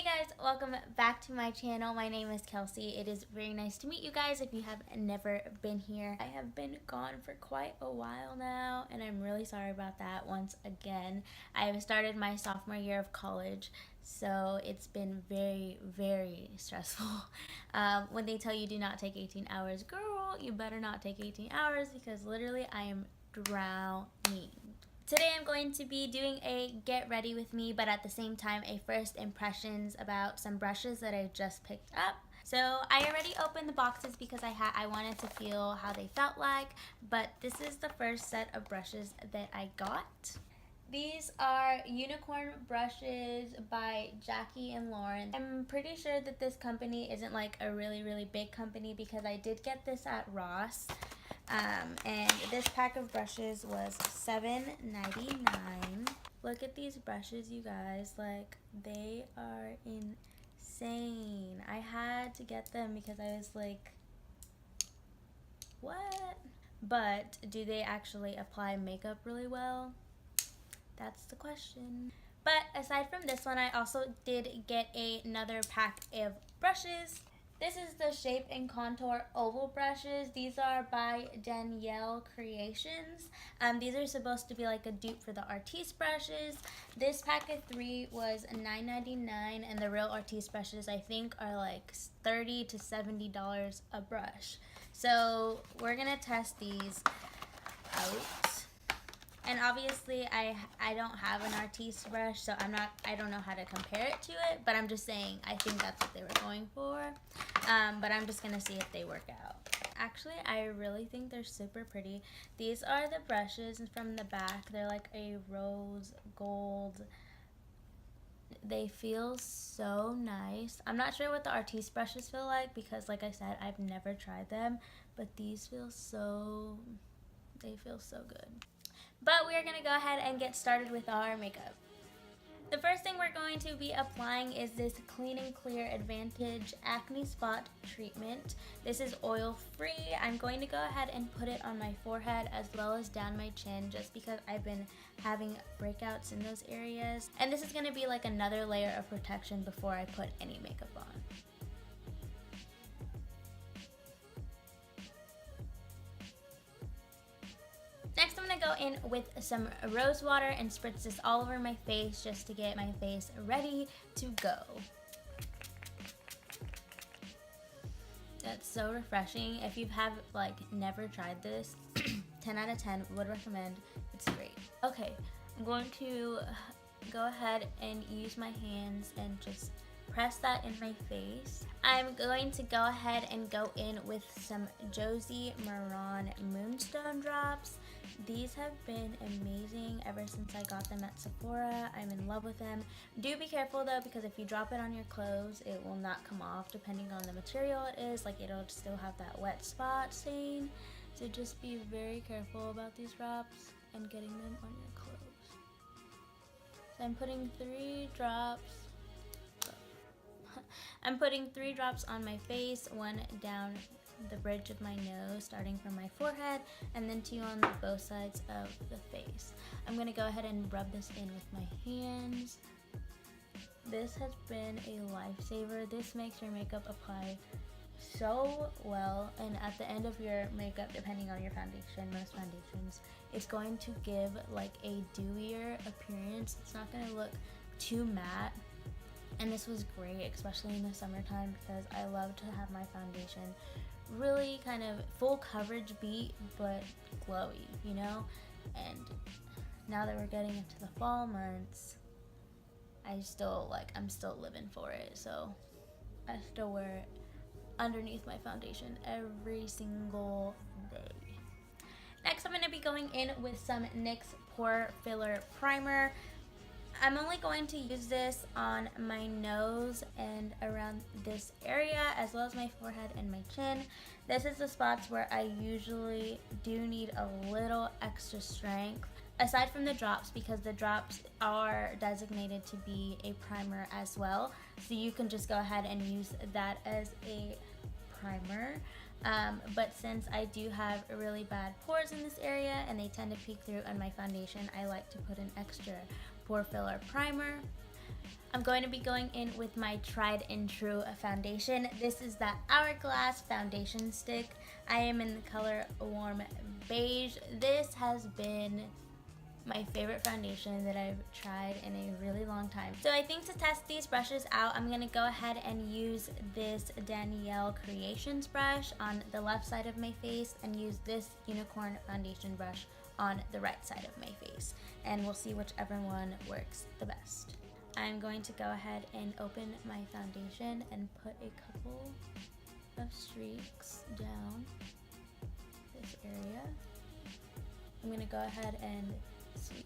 Hey guys, welcome back to my channel. My name is Kelsey. It is very nice to meet you guys if you have never been here. I have been gone for quite a while now, and I'm really sorry about that once again. I have started my sophomore year of college, so it's been very stressful. When they tell you do not take 18 hours, girl, you better not take 18 hours because literally I am drowning. Today I'm going to be doing a get ready with me, but at the same time a first impressions about some brushes that I just picked up. So I already opened the boxes because I wanted to feel how they felt like, but this is the first set of brushes that I got. These are unicorn brushes by Jackie and Lauren. I'm pretty sure that this company isn't like a really big company because I did get this at Ross. And this pack of brushes was $7.99. Look at these brushes, you guys. Like, they are insane. I had to get them because I was like, what? But do they actually apply makeup really well? That's the question. But aside from this one, I also did get another pack of brushes. This is the Shape and Contour Oval brushes. These are by Danielle Creations. These are supposed to be like a dupe for the Artiste brushes. This pack of 3 was $9.99, and the real Artiste brushes I think are like $30 to $70 a brush. So we're gonna test these out. And obviously I don't have an Artiste brush, so I don't know how to compare it to it, but I'm just saying I think that's what they were going for. But I'm just gonna see if they work out. Actually, I really think they're super pretty. These are the brushes from the back. They're like a rose gold. They feel so nice. I'm not sure what the Artiste brushes feel like because, like I said, I've never tried them, but these feel so good. But we're going to go ahead and get started with our makeup. The first thing we're going to be applying is this Clean and Clear Advantage Acne Spot Treatment. This is oil free. I'm going to go ahead and put it on my forehead as well as down my chin just because I've been having breakouts in those areas. And this is going to be like another layer of protection before I put any makeup on. Next, I'm going to go in with some rose water and spritz this all over my face just to get my face ready to go. That's so refreshing. If you have like never tried this, 10 out of 10 would recommend. It's great. Okay, I'm going to go ahead and use my hands and just press that in my face. I'm going to go ahead and go in with some Josie Maran Moonstone drops. These have been amazing ever since I got them at Sephora. I'm in love with them. Do be careful though, because if you drop it on your clothes, it will not come off depending on the material it is. Like, it'll still have that wet spot stain. So just be very careful about these drops and getting them on your clothes. So I'm putting 3 drops. I'm putting 3 drops on my face, 1 down the bridge of my nose, starting from my forehead, and then 2 on both sides of the face. I'm going to go ahead and rub this in with my hands. This has been a lifesaver. This makes your makeup apply so well, and at the end of your makeup, depending on your foundation, most foundations, it's going to give like a dewier appearance. It's not going to look too matte. And this was great, especially in the summertime, because I love to have my foundation really kind of full coverage beat, but glowy, you know? And now that we're getting into the fall months, I'm still living for it. So I still wear it underneath my foundation every single day. Next, I'm going to be going in with some NYX Pore Filler Primer. I'm only going to use this on my nose and around this area, as well as my forehead and my chin. This is the spots where I usually do need a little extra strength, aside from the drops, because the drops are designated to be a primer as well. So you can just go ahead and use that as a primer. But since I do have really bad pores in this area and they tend to peek through on my foundation, I like to put an extra pore filler primer. I'm going to be going in with my tried and true foundation. This is the Hourglass foundation stick. I am in the color Warm Beige. This has been my favorite foundation that I've tried in a really long time. So I think to test these brushes out, I'm gonna go ahead and use this Danielle Creations brush on the left side of my face and use this unicorn foundation brush on the right side of my face. And we'll see whichever one works the best. I'm going to go ahead and open my foundation and put a couple of streaks down this area. I'm going to go ahead and sweep.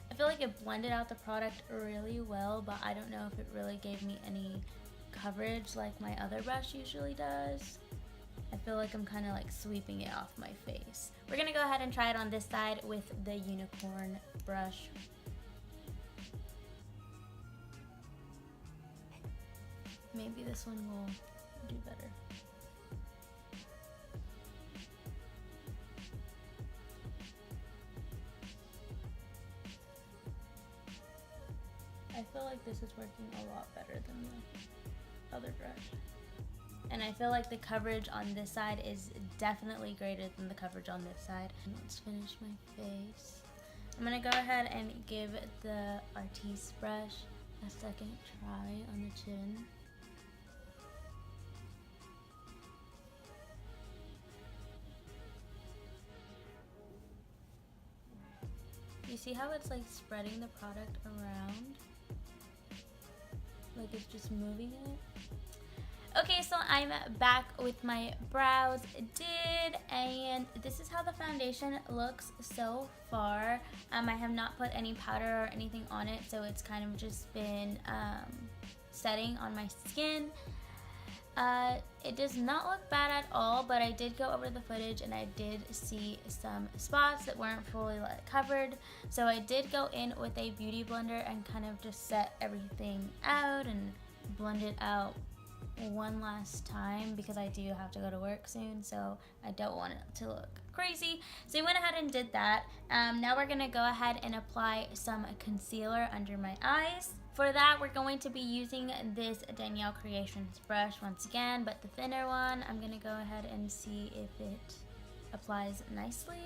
I feel like it blended out the product really well, but I don't know if it really gave me any coverage like my other brush usually does. I feel like I'm kind of like sweeping it off my face. We're gonna go ahead and try it on this side with the unicorn brush. Maybe this one will do better. I feel like this is working a lot better than the other brush. And I feel like the coverage on this side is definitely greater than the coverage on this side. Let's finish my face. I'm gonna go ahead and give the Artiste brush a second try on the chin. You see how it's like spreading the product around? Like it's just moving it. Okay, so I'm back with my brows did, and this is how the foundation looks so far. I have not put any powder or anything on it, so it's kind of just been setting on my skin. It does not look bad at all, but I did go over the footage and I did see some spots that weren't fully covered. So I did go in with a beauty blender and kind of just set everything out and blend it out one last time because I do have to go to work soon, so I don't want it to look crazy. So I went ahead and did that. Now we're gonna go ahead and apply some concealer under my eyes. For that, we're going to be using this Danielle Creations brush once again, but the thinner one. I'm gonna go ahead and see if it applies nicely.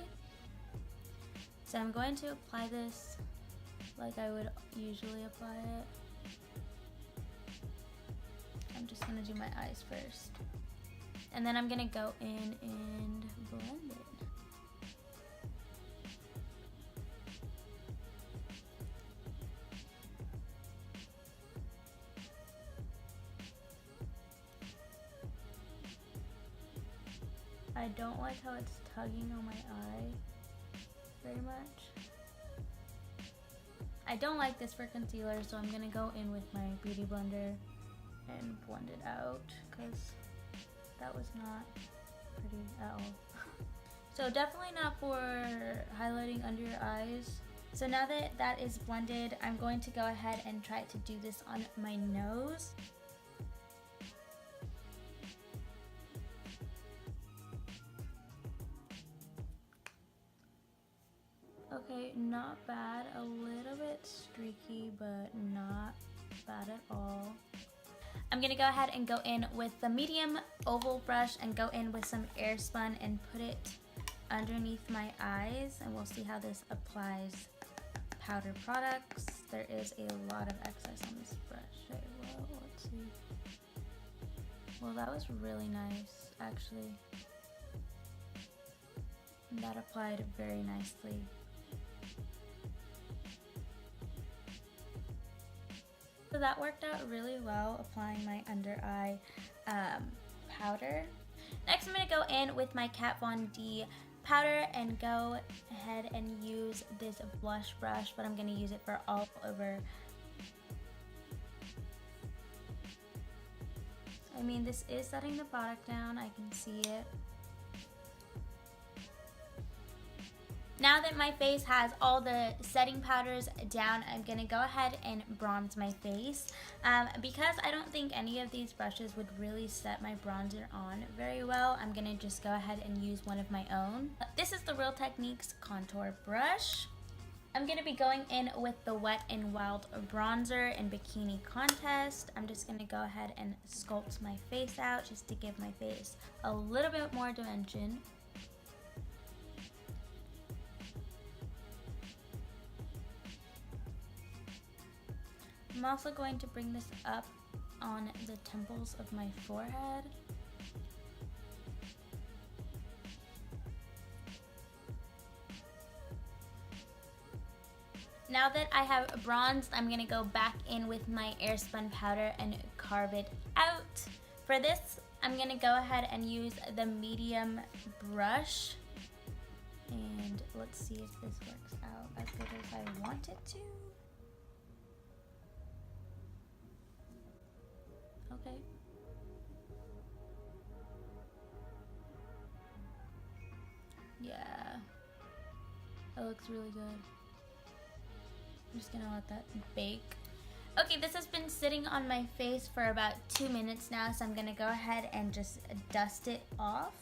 So I'm going to apply this like I would usually apply it. I'm just gonna do my eyes first. And then I'm gonna go in and blend it. I don't like how it's tugging on my eye very much. I don't like this for concealer, so I'm gonna go in with my beauty blender and blend it out because that was not pretty at all. So definitely not for highlighting under your eyes. So now that that is blended, I'm going to go ahead and try to do this on my nose. Okay, not bad. A little bit streaky, but not bad at all. I'm gonna go ahead and go in with the medium oval brush and go in with some Airspun and put it underneath my eyes, and we'll see how this applies powder products. There is a lot of excess on this brush. Okay, well, let's see. Well, that was really nice, actually. That applied very nicely. So that worked out really well, applying my under eye powder. Next, I'm going to go in with my Kat Von D powder and go ahead and use this blush brush, but I'm going to use it for all over. I mean, this is setting the product down. I can see it. Now that my face has all the setting powders down, I'm going to go ahead and bronze my face. Because I don't think any of these brushes would really set my bronzer on very well, I'm going to just go ahead and use one of my own. This is the Real Techniques contour brush. I'm going to be going in with the Wet n Wild bronzer in Bikini Contest. I'm just going to go ahead and sculpt my face out just to give my face a little bit more dimension. I'm also going to bring this up on the temples of my forehead. Now that I have bronzed, I'm going to go back in with my Airspun powder and carve it out. For this, I'm going to go ahead and use the medium brush. And let's see if this works out as good as I want it to. Okay. Yeah. That looks really good. I'm just gonna let that bake. Okay, this has been sitting on my face for about 2 minutes now, so I'm gonna go ahead and just dust it off.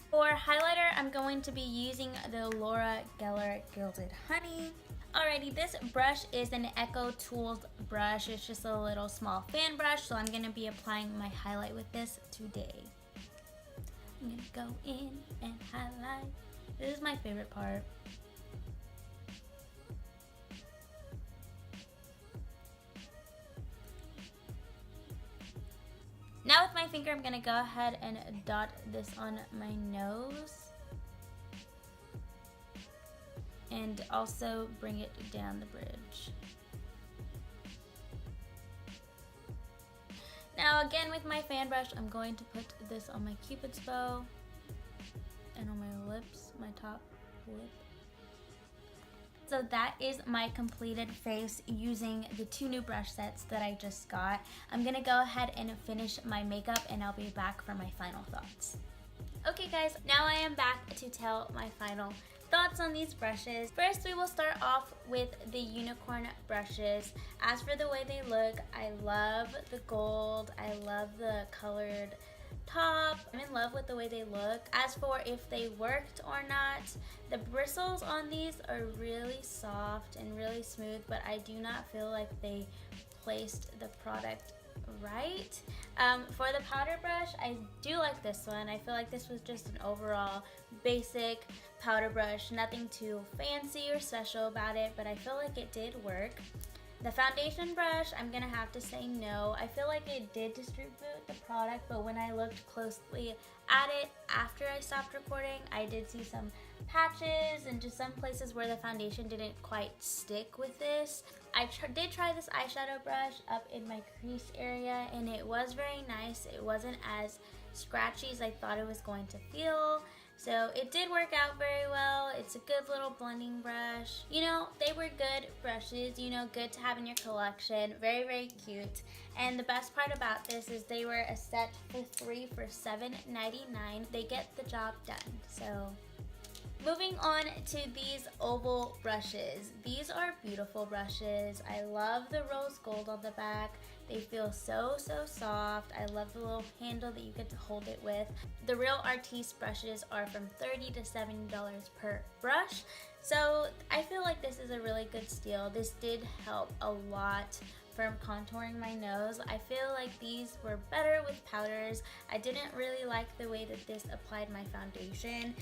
For highlighter, I'm going to be using the Laura Geller Gilded Honey. Alrighty, this brush is an Echo Tools brush. It's just a little small fan brush, so I'm going to be applying my highlight with this today. I'm going to go in and highlight. This is my favorite part. Now with my finger, I'm going to go ahead and dot this on my nose. And also bring it down the bridge. Now again with my fan brush, I'm going to put this on my Cupid's bow and on my lips, my top lip. So that is my completed face using the 2 new brush sets that I just got. I'm gonna go ahead and finish my makeup and I'll be back for my final thoughts. Okay guys, now I am back to tell my final thoughts on these brushes. First, we will start off with the unicorn brushes. As for the way they look, I love the gold. I love the colored top. I'm in love with the way they look. As for if they worked or not, the bristles on these are really soft and really smooth, but I do not feel like they placed the product right. For the powder brush, I do like this one. I feel like this was just an overall basic powder brush, nothing too fancy or special about it, but I feel like it did work. The foundation brush, I'm gonna have to say no. I feel like it did distribute the product, but when I looked closely at it after I stopped recording, I did see some patches and just some places where the foundation didn't quite stick with this. I did try this eyeshadow brush up in my crease area and it was very nice. It wasn't as scratchy as I thought it was going to feel. So it did work out very well. It's a good little blending brush. You know, they were good brushes, you know, good to have in your collection. Very, very cute. And the best part about this is they were a set for 3 for $7.99. They get the job done. So moving on to these oval brushes. These are beautiful brushes. I love the rose gold on the back. They feel so, so soft. I love the little handle that you get to hold it with. The Real Artiste brushes are from $30 to $70 per brush. So I feel like this is a really good steal. This did help a lot from contouring my nose. I feel like these were better with powders. I didn't really like the way that this applied my foundation.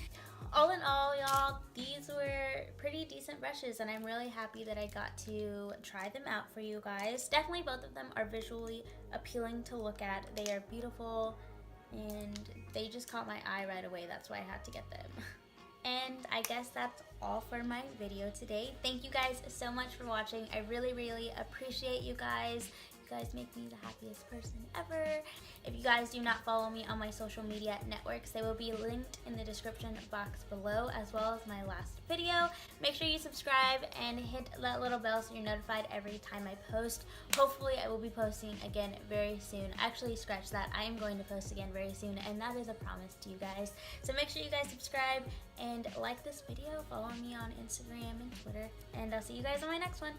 All in all, y'all, these were pretty decent brushes and I'm really happy that I got to try them out for you guys. Definitely both of them are visually appealing to look at. They are beautiful and they just caught my eye right away. That's why I had to get them. And I guess that's all for my video today. Thank you guys so much for watching. I really, really appreciate you guys. guys make me the happiest person ever. If you guys do not follow me on my social media networks, they will be linked in the description box below, as well as my last video. Make sure you subscribe and hit that little bell so you're notified every time I post. Hopefully I will be posting again very soon. Actually, scratch that, I am going to post again very soon, and that is a promise to you guys. So make sure you guys subscribe and like this video. Follow me on Instagram and Twitter, and I'll see you guys on my next one.